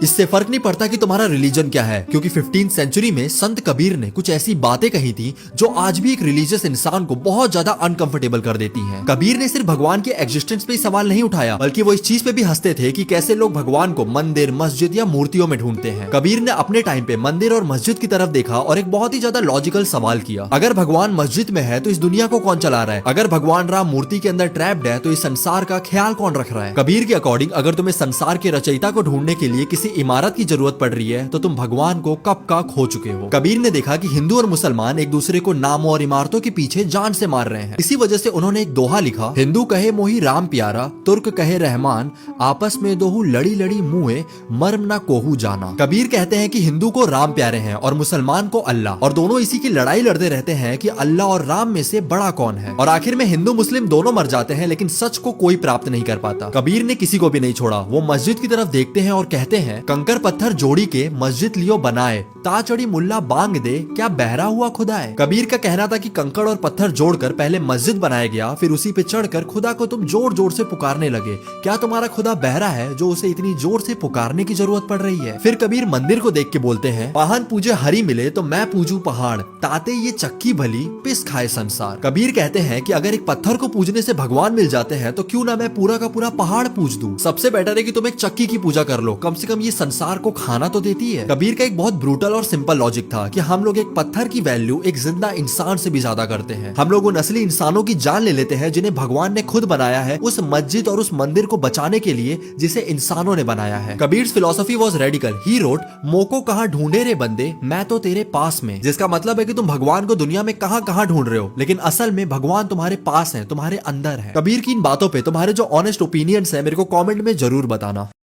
इससे फर्क नहीं पड़ता कि तुम्हारा रिलीजन क्या है, क्योंकि 15th सेंचुरी में संत कबीर ने कुछ ऐसी बातें कही थी जो आज भी एक रिलीजियस इंसान को बहुत ज्यादा अनकंफर्टेबल कर देती हैं। कबीर ने सिर्फ भगवान के एग्जिस्टेंस पे ही सवाल नहीं उठाया, बल्कि वो इस चीज पे भी हंसते थे कि कैसे लोग भगवान को मंदिर, मस्जिद या मूर्तियों में ढूंढते हैं। कबीर ने अपने टाइम पे मंदिर और मस्जिद की तरफ देखा और एक बहुत ही ज्यादा लॉजिकल सवाल किया, अगर भगवान मस्जिद में है तो इस दुनिया को कौन चला रहा है? अगर भगवान राम मूर्ति के अंदर ट्रैप्ड है तो इस संसार का ख्याल कौन रख रहा है? कबीर के अकॉर्डिंग अगर तुम्हें संसार के रचयिता को ढूंढने के लिए किसी इमारत की जरूरत पड़ रही है तो तुम भगवान को कब का खो चुके हो। कबीर ने देखा कि हिंदू और मुसलमान एक दूसरे को नामों और इमारतों के पीछे जान से मार रहे हैं। इसी वजह से उन्होंने एक दोहा लिखा, हिंदू कहे मोही राम प्यारा, तुर्क कहे रहमान, आपस में दोहू लड़ी लड़ी मुए, मर्म ना कोहू जाना। कबीर कहते हैं कि हिंदू को राम प्यारे हैं और मुसलमान को अल्लाह, और दोनों इसी की लड़ाई लड़ते रहते हैं कि अल्लाह और राम में से बड़ा कौन है। और आखिर में हिंदू मुस्लिम दोनों मर जाते हैं, लेकिन सच को कोई प्राप्त नहीं कर पाता। कबीर ने किसी को भी नहीं छोड़ा। वो मस्जिद की तरफ देखते हैं और कहते हैं, कंकर पत्थर जोड़ी के मस्जिद लियो बनाए, ता चढ़ी मुल्ला बांग दे, क्या बहरा हुआ खुदा है। कबीर का कहना था कि कंकड़ और पत्थर जोड़कर पहले मस्जिद बनाया गया, फिर उसी पे चढ़कर खुदा को तुम जोर जोर से पुकारने लगे। क्या तुम्हारा खुदा बहरा है जो उसे इतनी जोर से पुकारने की जरूरत पड़ रही है? फिर कबीर मंदिर को देख के बोलते हैं, पहाड़ पूजे हरी मिले तो मैं पूजू पहाड़, ताते ये चक्की भली पिस खाए संसार। कबीर कहते हैं कि अगर एक पत्थर को पूजने से भगवान मिल जाते हैं तो क्यों ना मैं पूरा का पूरा पहाड़ पूज दूं। सबसे बेटर है कि तुम एक चक्की की पूजा कर लो, कम से कम ये संसार को खाना तो देती है। कबीर का एक बहुत ब्रूटल और सिंपल लॉजिक था कि हम लोग एक पत्थर की वैल्यू एक जिंदा इंसान से भी ज्यादा करते हैं। हम लोग उन असली इंसानों की जान ले लेते हैं जिन्हें भगवान ने खुद बनाया है, उस मस्जिद और उस मंदिर को बचाने के लिए जिसे इंसानों ने बनाया है। Kabir's philosophy was radical. He wrote, मोको कहां ढूंढे रे बंदे, मैं तो तेरे पास में। जिसका मतलब है कि तुम भगवान को दुनिया में कहां कहां ढूंढ रहे हो, लेकिन असल में भगवान तुम्हारे पास है, तुम्हारे अंदर है। कबीर की इन बातों पे तुम्हारे जो ऑनेस्ट ओपिनियंस है मेरे को कमेंट में जरूर बताना।